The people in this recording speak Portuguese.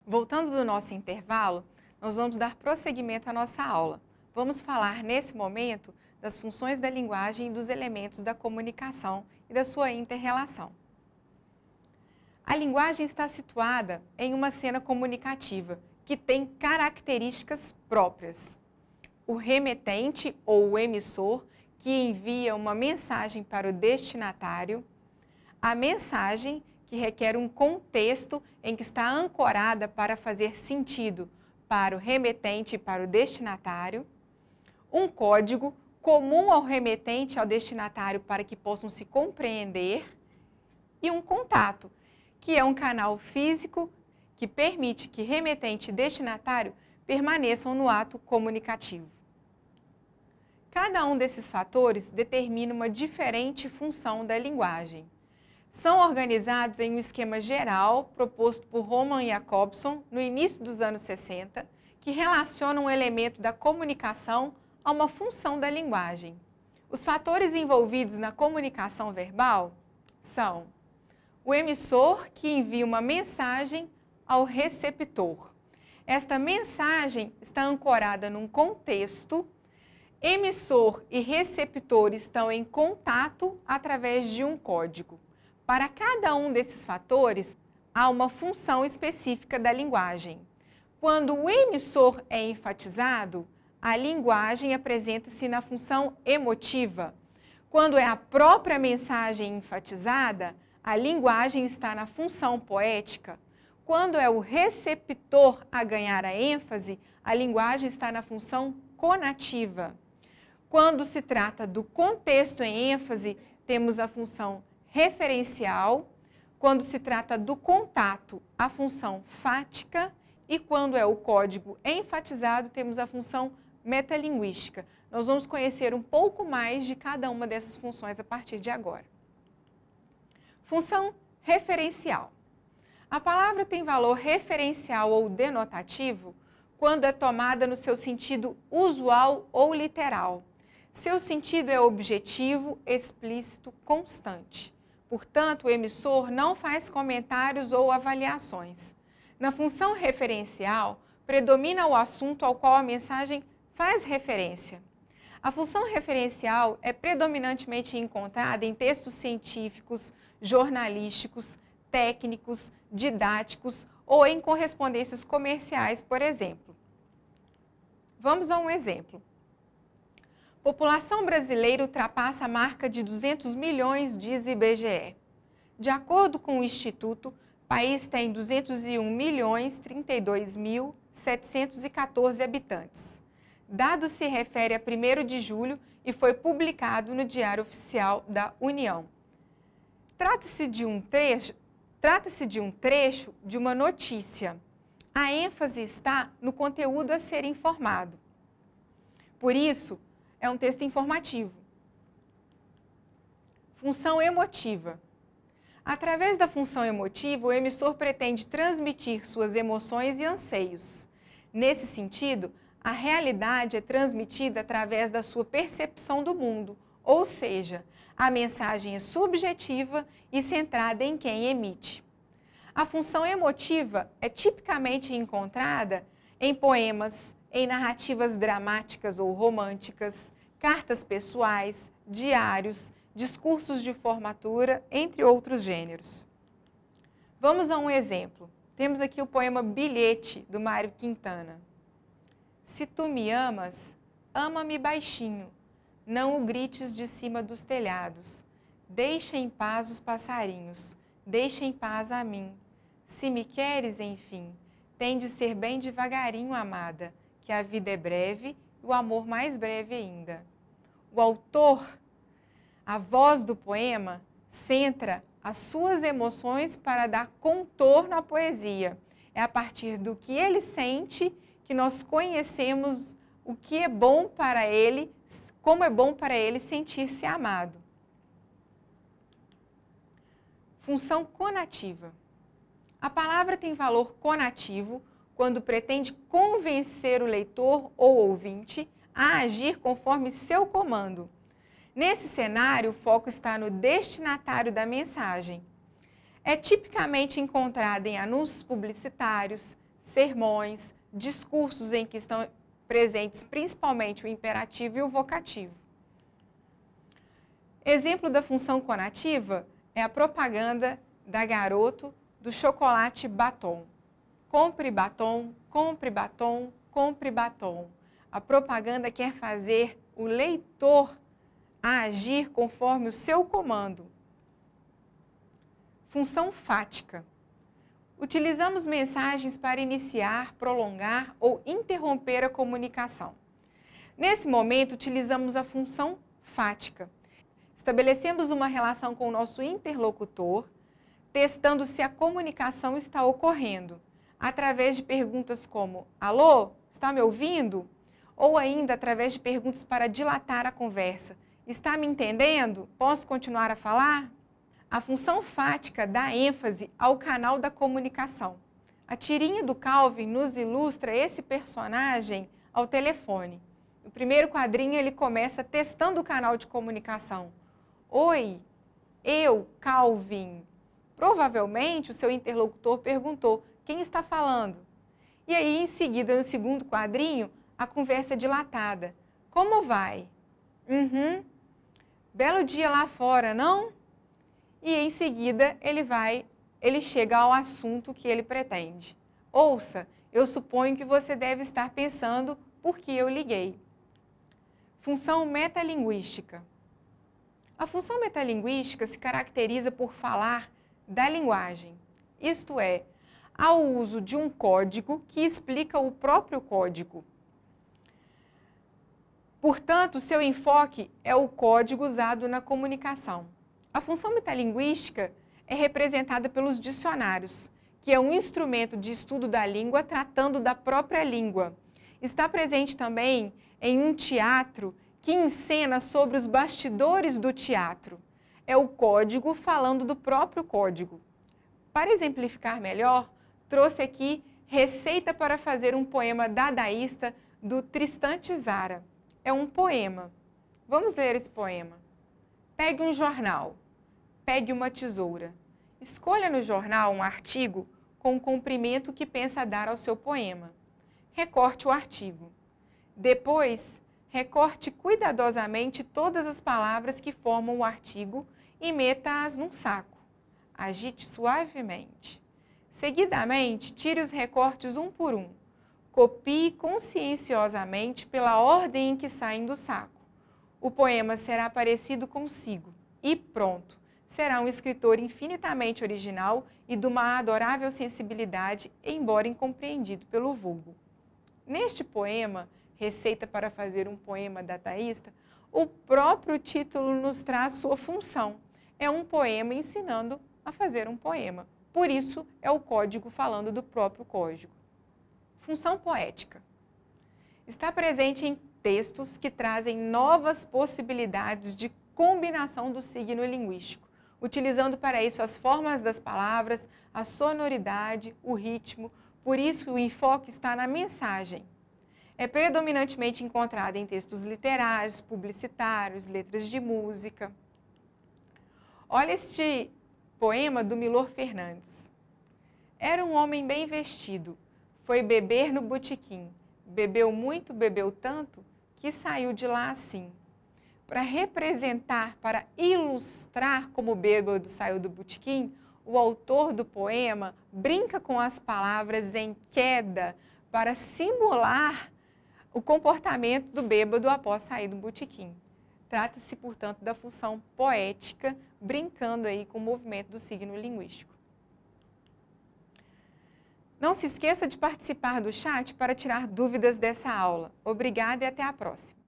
Voltando do nosso intervalo, nós vamos dar prosseguimento à nossa aula. Vamos falar, nesse momento, das funções da linguagem e dos elementos da comunicação e da sua inter-relação. A linguagem está situada em uma cena comunicativa, que tem características próprias. O remetente ou o emissor, que envia uma mensagem para o destinatário, a mensagem, que requer um contexto em que está ancorada para fazer sentido para o remetente e para o destinatário, um código comum ao remetente e ao destinatário para que possam se compreender, e um contato, que é um canal físico que permite que remetente e destinatário permaneçam no ato comunicativo. Cada um desses fatores determina uma diferente função da linguagem. São organizados em um esquema geral proposto por Roman Jakobson no início dos anos 60, que relaciona um elemento da comunicação a uma função da linguagem. Os fatores envolvidos na comunicação verbal são o emissor, que envia uma mensagem ao receptor. Esta mensagem está ancorada num contexto. Emissor e receptor estão em contato através de um código. Para cada um desses fatores, há uma função específica da linguagem. Quando o emissor é enfatizado, a linguagem apresenta-se na função emotiva. Quando é a própria mensagem enfatizada, a linguagem está na função poética. Quando é o receptor a ganhar a ênfase, a linguagem está na função conativa. Quando se trata do contexto em ênfase, temos a função referencial. Quando se trata do contato, a função fática. E quando é o código enfatizado, temos a função metalinguística. Nós vamos conhecer um pouco mais de cada uma dessas funções a partir de agora. Função referencial. A palavra tem valor referencial ou denotativo quando é tomada no seu sentido usual ou literal. Seu sentido é objetivo, explícito, constante. Portanto, o emissor não faz comentários ou avaliações. Na função referencial, predomina o assunto ao qual a mensagem faz referência. A função referencial é predominantemente encontrada em textos científicos, jornalísticos, técnicos, didáticos ou em correspondências comerciais, por exemplo. Vamos a um exemplo. População brasileira ultrapassa a marca de 200 milhões, diz IBGE. De acordo com o Instituto, o país tem 201.032.714 habitantes. Dado se refere a 1º de julho e foi publicado no Diário Oficial da União. Trata-se de um trecho de uma notícia. A ênfase está no conteúdo a ser informado. Por isso, é um texto informativo. Função emotiva. Através da função emotiva, o emissor pretende transmitir suas emoções e anseios. Nesse sentido, a realidade é transmitida através da sua percepção do mundo, ou seja, a mensagem é subjetiva e centrada em quem emite. A função emotiva é tipicamente encontrada em poemas, em narrativas dramáticas ou românticas, cartas pessoais, diários, discursos de formatura, entre outros gêneros. Vamos a um exemplo. Temos aqui o poema Bilhete, do Mário Quintana. Se tu me amas, ama-me baixinho, não o grites de cima dos telhados. Deixa em paz os passarinhos, deixa em paz a mim. Se me queres, enfim, tem de ser bem devagarinho, amada, que a vida é breve e o amor mais breve ainda. O autor, a voz do poema, centra as suas emoções para dar contorno à poesia. É a partir do que ele sente que nós conhecemos o que é bom para ele, como é bom para ele sentir-se amado. Função conativa. A palavra tem valor conativo quando pretende convencer o leitor ou ouvinte a agir conforme seu comando. Nesse cenário, o foco está no destinatário da mensagem. É tipicamente encontrada em anúncios publicitários, sermões, discursos em que estão presentes principalmente o imperativo e o vocativo. Exemplo da função conativa é a propaganda da Garoto do chocolate batom. Compre batom, compre batom, compre batom. A propaganda quer fazer o leitor agir conforme o seu comando. Função fática. Utilizamos mensagens para iniciar, prolongar ou interromper a comunicação. Nesse momento, utilizamos a função fática. Estabelecemos uma relação com o nosso interlocutor, testando se a comunicação está ocorrendo, através de perguntas como: alô, está me ouvindo? Ou ainda através de perguntas para dilatar a conversa: está me entendendo? Posso continuar a falar? A função fática dá ênfase ao canal da comunicação. A tirinha do Calvin nos ilustra esse personagem ao telefone. No primeiro quadrinho ele começa testando o canal de comunicação. Oi, eu, Calvin. Provavelmente o seu interlocutor perguntou: quem está falando? E aí em seguida, no segundo quadrinho, a conversa é dilatada. Como vai? Belo dia lá fora, não? E em seguida ele chega ao assunto que ele pretende. Ouça, eu suponho que você deve estar pensando por que eu liguei. Função metalinguística. A função metalinguística se caracteriza por falar da linguagem, isto é, ao uso de um código que explica o próprio código. Portanto, seu enfoque é o código usado na comunicação. A função metalinguística é representada pelos dicionários, que é um instrumento de estudo da língua tratando da própria língua. Está presente também em um teatro que encena sobre os bastidores do teatro. É o código falando do próprio código. Para exemplificar melhor, trouxe aqui receita para fazer um poema dadaísta do Tristan Tzara. É um poema. Vamos ler esse poema. Pegue um jornal, pegue uma tesoura. Escolha no jornal um artigo com o comprimento que pensa dar ao seu poema. Recorte o artigo. Depois, recorte cuidadosamente todas as palavras que formam o artigo e meta-as num saco. Agite suavemente. Seguidamente, tire os recortes um por um. Copie conscienciosamente pela ordem em que saem do saco. O poema será parecido consigo e pronto. Será um escritor infinitamente original e de uma adorável sensibilidade, embora incompreendido pelo vulgo. Neste poema, Receita para fazer um poema dadaísta, o próprio título nos traz sua função. É um poema ensinando a fazer um poema. Por isso, é o código falando do próprio código. Função poética. Está presente em textos que trazem novas possibilidades de combinação do signo linguístico, utilizando para isso as formas das palavras, a sonoridade, o ritmo. Por isso, o enfoque está na mensagem. É predominantemente encontrada em textos literários, publicitários, letras de música. Olha este poema do Milor Fernandes. Era um homem bem vestido, foi beber no botequim. Bebeu muito, bebeu tanto, que saiu de lá assim. Para representar, para ilustrar como o bêbado saiu do botequim, o autor do poema brinca com as palavras em queda para simular o comportamento do bêbado após sair do botequim. Trata-se, portanto, da função poética, brincando aí com o movimento do signo linguístico. Não se esqueça de participar do chat para tirar dúvidas dessa aula. Obrigada e até a próxima.